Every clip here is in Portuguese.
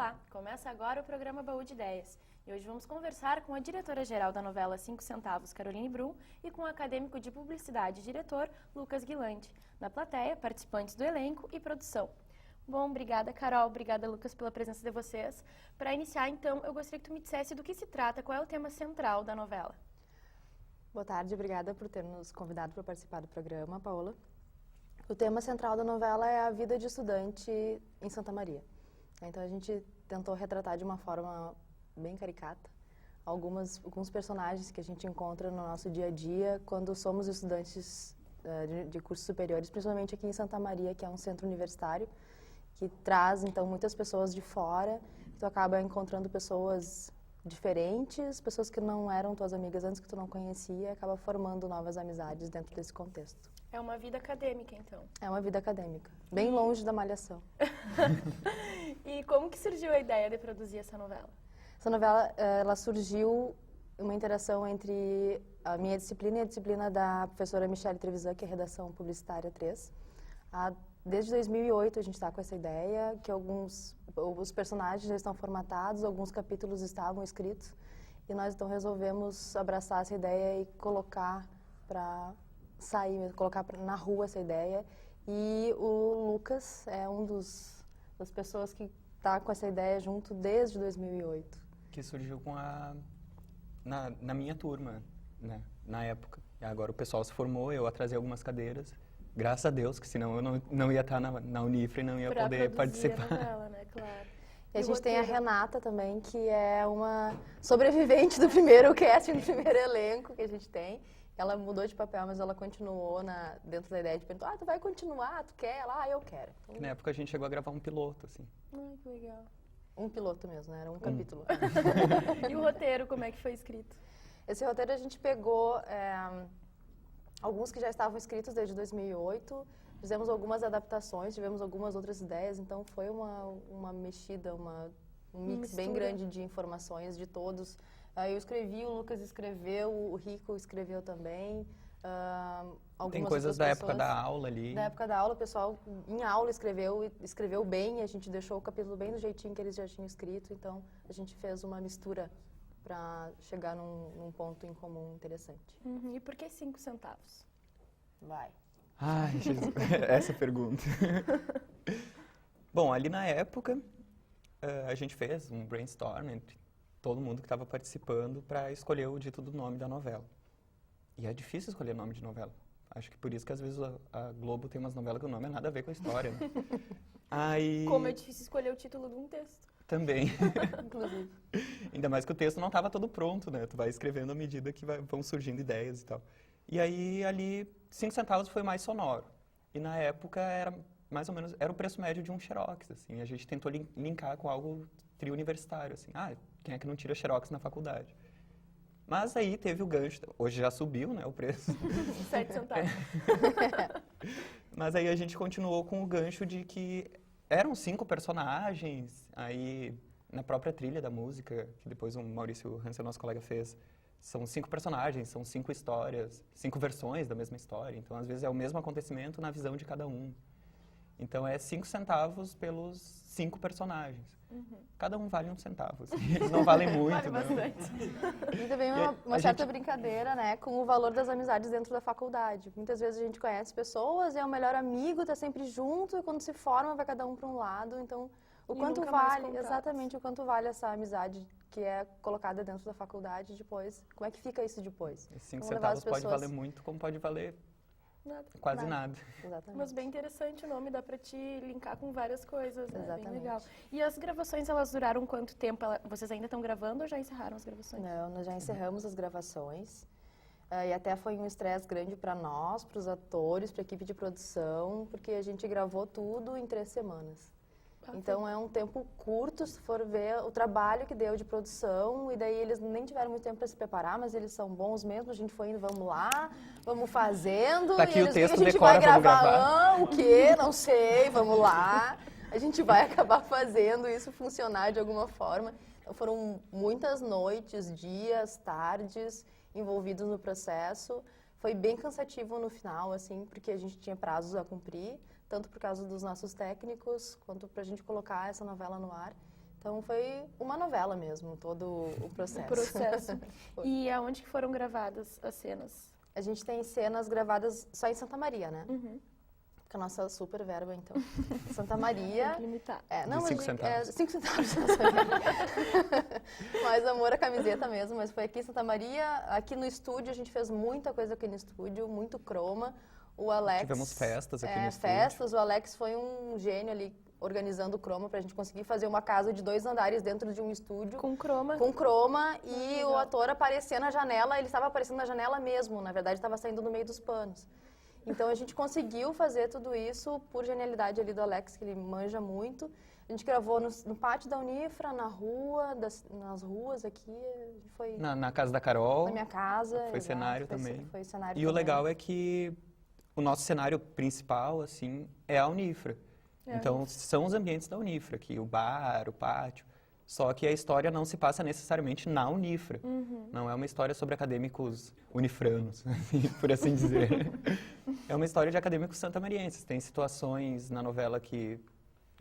Olá, começa agora o programa Baú de Ideias. E hoje vamos conversar com a diretora-geral da novela 5 Centavos, Caroline Brum, e com o acadêmico de publicidade e diretor, Lucas Guilandi. Na plateia, participantes do elenco e produção. Bom, obrigada, Carol. Obrigada, Lucas, pela presença de vocês. Para iniciar, então, eu gostaria que tu me dissesse do que se trata, qual é o tema central da novela. Boa tarde, obrigada por ter nos convidado para participar do programa, Paola. O tema central da novela é a vida de estudante em Santa Maria. Então a gente tentou retratar de uma forma bem caricata alguns personagens que a gente encontra no nosso dia a dia quando somos estudantes de cursos superiores, principalmente aqui em Santa Maria, que é um centro universitário, que traz então muitas pessoas de fora. Tu acaba encontrando pessoas diferentes, pessoas que não eram tuas amigas antes, que tu não conhecia, e acaba formando novas amizades dentro desse contexto. É uma vida acadêmica, então. É uma vida acadêmica, bem longe da malhação. E como que surgiu a ideia de produzir essa novela? Essa novela, ela surgiu uma interação entre a minha disciplina e a disciplina da professora Michele Trevisan, que é Redação Publicitária 3. Desde 2008 a gente está com essa ideia, que os personagens já estão formatados, alguns capítulos estavam escritos, e nós então resolvemos abraçar essa ideia e colocar para sair, colocar na rua essa ideia. E o Lucas é das pessoas que está com essa ideia junto desde 2008. Que surgiu na minha turma, né, na época. E agora o pessoal se formou, eu atrasei algumas cadeiras. Graças a Deus, que senão eu não ia estar na Unifre e não ia poder participar. A novela, né? Claro. E a gente tem a Renata também, que é uma sobrevivente do primeiro casting, do primeiro elenco que a gente tem. Ela mudou de papel, mas ela continuou dentro da ideia de perguntar, tu vai continuar, tu quer? Ela, eu quero. Então, que na época a gente chegou a gravar um piloto, assim. Ai, que legal. Um piloto mesmo, né? Era um capítulo. E o roteiro, como é que foi escrito? Esse roteiro a gente pegou alguns que já estavam escritos desde 2008, fizemos algumas adaptações, tivemos algumas outras ideias, então foi uma mexida, um mix bem grande de informações de todos. Eu escrevi, o Lucas escreveu, o Rico escreveu também. Tem coisas da época da aula ali. Da época da aula, o pessoal em aula escreveu bem, e a gente deixou o capítulo bem do jeitinho que eles já tinham escrito, então a gente fez uma mistura para chegar num ponto em comum interessante. Uhum. E por que 5 centavos? Vai. Ai, Jesus. Essa pergunta. Bom, ali na época, a gente fez um brainstorm entre todo mundo que estava participando para escolher o dito do nome da novela. E é difícil escolher nome de novela. Acho que por isso que às vezes a Globo tem umas novelas que o nome é nada a ver com a história, né? Aí... Como é difícil escolher o título de um texto. Também. Inclusive. Ainda mais que o texto não estava todo pronto, né? Tu vai escrevendo à medida que vão surgindo ideias e tal. E aí, ali, 5 centavos foi mais sonoro. E na época era mais ou menos, era o preço médio de um xerox, assim. A gente tentou linkar com algo tri-universitário, assim. Quem é que não tira xerox na faculdade? Mas aí teve o gancho, hoje já subiu, né, o preço. 7 centavos. Mas aí a gente continuou com o gancho de que eram 5 personagens, aí na própria trilha da música, que depois o Maurício Hansen, nosso colega, fez, são 5 personagens, são 5 histórias, 5 versões da mesma história, então às vezes é o mesmo acontecimento na visão de cada um. Então é 5 centavos pelos 5 personagens. Uhum. Cada um vale 1 centavo, assim. Eles não valem muito, vale bastante. E também uma certa brincadeira, né, com o valor das amizades dentro da faculdade. Muitas vezes a gente conhece pessoas, é o melhor amigo, tá sempre junto, e quando se forma vai cada um para um lado. Então, o quanto vale, exatamente, o quanto vale essa amizade que é colocada dentro da faculdade depois. Como é que fica isso depois? E 5 centavos pode valer muito, como pode valer quase nada. Exatamente. Mas bem interessante o nome, dá pra te linkar com várias coisas, né? Exatamente. Bem legal. E as gravações, elas duraram quanto tempo? Vocês ainda estão gravando ou já encerraram as gravações? Não, nós já encerramos as gravações. E até foi um estresse grande para nós, para os atores, para a equipe de produção, porque a gente gravou tudo em 3 semanas. Então é um tempo curto, se for ver o trabalho que deu de produção, e daí eles nem tiveram muito tempo para se preparar, mas eles são bons mesmo, a gente foi indo, vamos lá, vamos fazendo, tá aqui e eles, o texto, a gente decora, vai gravar, o quê? Não sei, vamos lá. A gente vai acabar fazendo isso funcionar de alguma forma. Então foram muitas noites, dias, tardes envolvidos no processo. Foi bem cansativo no final, assim, porque a gente tinha prazos a cumprir, tanto por causa dos nossos técnicos, quanto para a gente colocar essa novela no ar. Então foi uma novela mesmo, todo o processo. O processo. E aonde que foram gravadas as cenas? A gente tem cenas gravadas só em Santa Maria, né? Uhum. Com a nossa super verba, então. Santa Maria. Tem que limitar. De 5 centavos. 5 centavos. Mais amor à camiseta mesmo, mas foi aqui em Santa Maria. Aqui no estúdio, a gente fez muita coisa aqui no estúdio, muito croma. O Alex... Tivemos festas aqui no estúdio. Festas. O Alex foi um gênio ali, organizando o croma pra gente conseguir fazer uma casa de 2 andares dentro de um estúdio. Com croma. Com croma e o ator aparecia na janela, ele estava aparecendo na janela mesmo, na verdade estava saindo no meio dos panos. Então a gente conseguiu fazer tudo isso por genialidade ali do Alex, que ele manja muito. A gente gravou no pátio da Unifra, na rua, nas ruas aqui, foi... Na casa da Carol. Na minha casa. Foi cenário também. Foi cenário E também. o legal é que o nosso cenário principal, assim, é a Unifra. Então, são os ambientes da Unifra, aqui, o bar, o pátio. Só que a história não se passa necessariamente na Unifra. Não é uma história sobre acadêmicos unifranos, por assim dizer. É uma história de acadêmicos santamarienses. Tem situações na novela que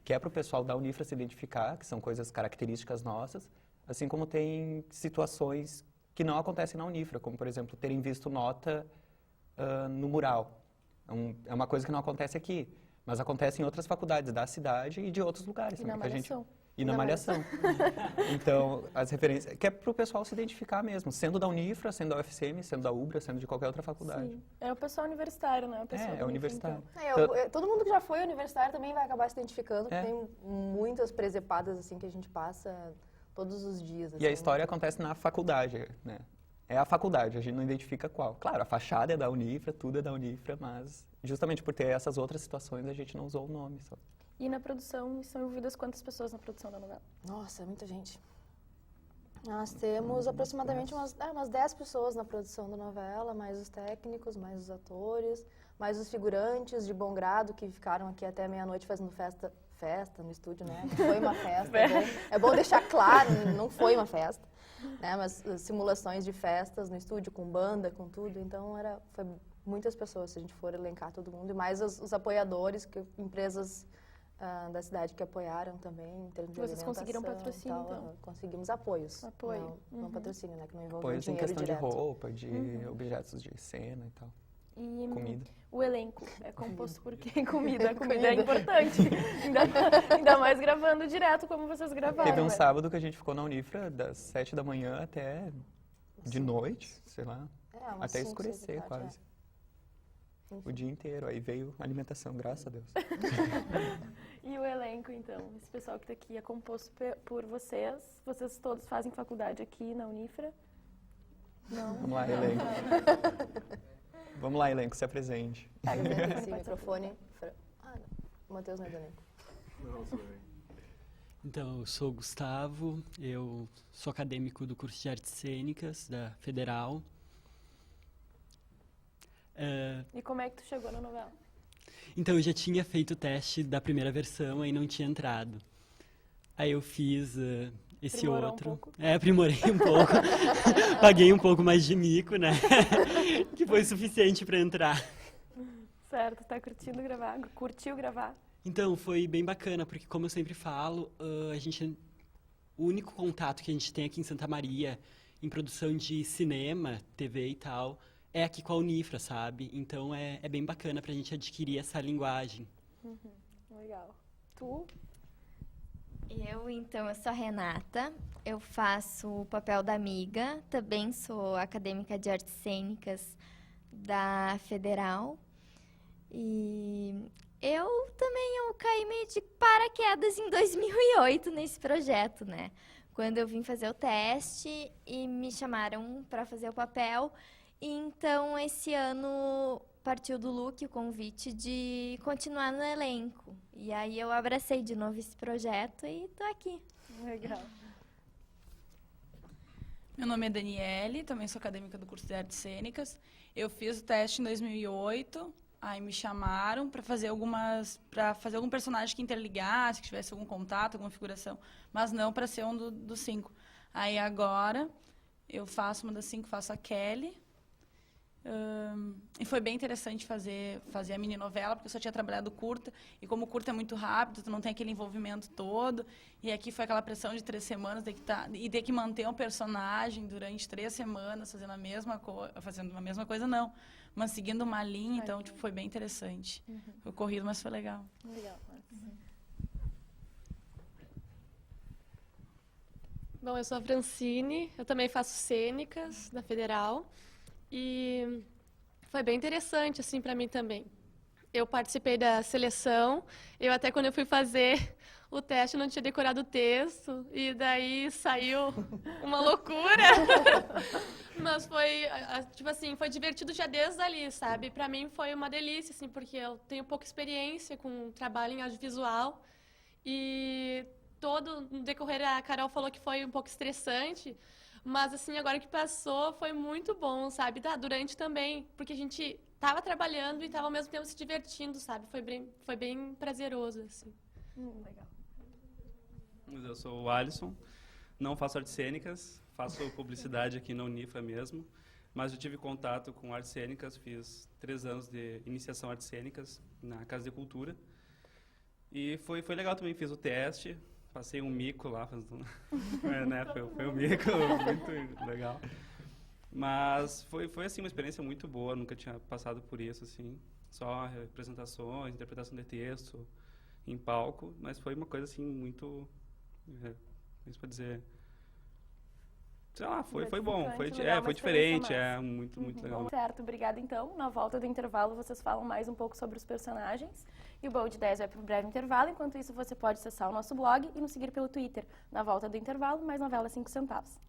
é para o pessoal da Unifra se identificar, que são coisas características nossas, assim como tem situações que não acontecem na Unifra, como, por exemplo, terem visto nota no mural. É uma coisa que não acontece aqui. Mas acontece em outras faculdades da cidade e de outros lugares. E na Malhação. E na Malhação. Então, as referências... Que é para o pessoal se identificar mesmo, sendo da Unifra, sendo da UFCM, sendo da UBRA, sendo de qualquer outra faculdade. Sim. É o pessoal universitário, né? O pessoal É universitário. Todo mundo que já foi universitário também vai acabar se identificando, porque É. tem muitas presepadas assim, que a gente passa todos os dias. E a assim. história acontece na faculdade, né? É a faculdade, a gente não identifica qual. Claro, a fachada é da Unifra, tudo é da Unifra, mas justamente por ter essas outras situações, a gente não usou o nome só. E na produção, são envolvidas quantas pessoas na produção da novela? Nossa, é muita gente. Nós temos aproximadamente umas 10 pessoas na produção da novela, mais os técnicos, mais os atores, mais os figurantes de bom grado que ficaram aqui até meia-noite fazendo festa no estúdio, né? Não foi uma festa, é bom deixar claro, não foi uma festa, né? Mas simulações de festas no estúdio, com banda, com tudo, então foi muitas pessoas, se a gente for elencar todo mundo, e mais os apoiadores, empresas da cidade que apoiaram também, em termos de Vocês conseguiram alimentação patrocínio, e tal. então? Conseguimos apoios. Apoio. Não patrocínio, né? Que não envolve Apoios em dinheiro questão direto. de roupa, de objetos de cena e tal. E Comida. o elenco é composto por quem? Comida. Comida é importante. ainda mais gravando direto como vocês gravaram. Teve um né? sábado que a gente ficou na Unifra das 7 da manhã até de noite, sei lá, Umas até 5, escurecer 6 da tarde, quase. O dia inteiro, aí veio a alimentação, graças a Deus. E o elenco, então? Esse pessoal que está aqui é composto por vocês. Vocês todos fazem faculdade aqui na Unifra? Não? Vamos lá, elenco. Vamos lá, elenco, se apresente. Pega esse microfone. O Matheus não é do elenco. Então, eu sou o Gustavo, eu sou acadêmico do curso de Artes Cênicas da Federal. E como é que tu chegou na novela? Então, eu já tinha feito o teste da primeira versão e não tinha entrado. Aí eu fiz esse Aprimorou outro. um pouco? Aprimorei um pouco. Paguei um pouco mais de mico, né? Que foi suficiente para entrar. Certo, tá curtindo gravar? Curtiu gravar? Então, foi bem bacana, porque como eu sempre falo, o único contato que a gente tem aqui em Santa Maria, em produção de cinema, TV e tal, é aqui com a Unifra, sabe? Então, é bem bacana pra gente adquirir essa linguagem. Legal. Tu? Eu sou a Renata, eu faço o papel da amiga, também sou acadêmica de artes cênicas da Federal. E eu caí meio de paraquedas em 2008 nesse projeto, né? Quando eu vim fazer o teste e me chamaram para fazer o papel. E então, esse ano partiu do Luque o convite de continuar no elenco. E aí eu abracei de novo esse projeto e tô aqui. Legal. Meu nome é Daniele, também sou acadêmica do curso de Artes Cênicas. Eu fiz o teste em 2008, aí me chamaram para fazer algum personagem que interligasse, que tivesse algum contato, alguma figuração, mas não para ser um dos 5. Aí agora eu faço uma das 5, faço a Kelly. E foi bem interessante fazer a mini novela, porque eu só tinha trabalhado curta, e como o curta é muito rápido, tu não tem aquele envolvimento todo, e aqui foi aquela pressão de 3 semanas, e ter que manter um personagem durante 3 semanas fazendo a mesma coisa não, mas seguindo uma linha, então tipo, foi bem interessante. Foi corrido, mas foi legal. Legal, Marcos. Bom, eu sou a Francine, eu também faço cênicas da Federal e foi bem interessante assim para mim também. Eu participei da seleção, eu até quando eu fui fazer o teste não tinha decorado o texto e daí saiu uma loucura. Mas foi, tipo assim, foi divertido já desde ali, sabe? Para mim foi uma delícia assim, porque eu tenho pouca experiência com trabalho em audiovisual e todo no decorrer a Carol falou que foi um pouco estressante, mas assim, agora que passou foi muito bom, sabe? Durante também, porque a gente tava trabalhando e tava ao mesmo tempo se divertindo, sabe? Foi bem prazeroso, assim. Legal. Eu sou o Alisson, não faço artes cênicas, faço publicidade aqui na Unifra mesmo, mas eu tive contato com artes cênicas, fiz 3 anos de iniciação artes cênicas na Casa de Cultura. E foi legal também, fiz o teste, passei um mico lá, né? Foi um mico muito legal. Mas foi assim, uma experiência muito boa, nunca tinha passado por isso, assim. Só representações, interpretação de texto em palco, mas foi uma coisa assim muito, isso para dizer, sei lá, foi bom, foi diferente, muito legal. Bom, certo, obrigada então. Na volta do intervalo vocês falam mais um pouco sobre os personagens. E o Boa de 10 vai para um breve intervalo. Enquanto isso, você pode acessar o nosso blog e nos seguir pelo Twitter. Na volta do intervalo, mais novela 5 centavos.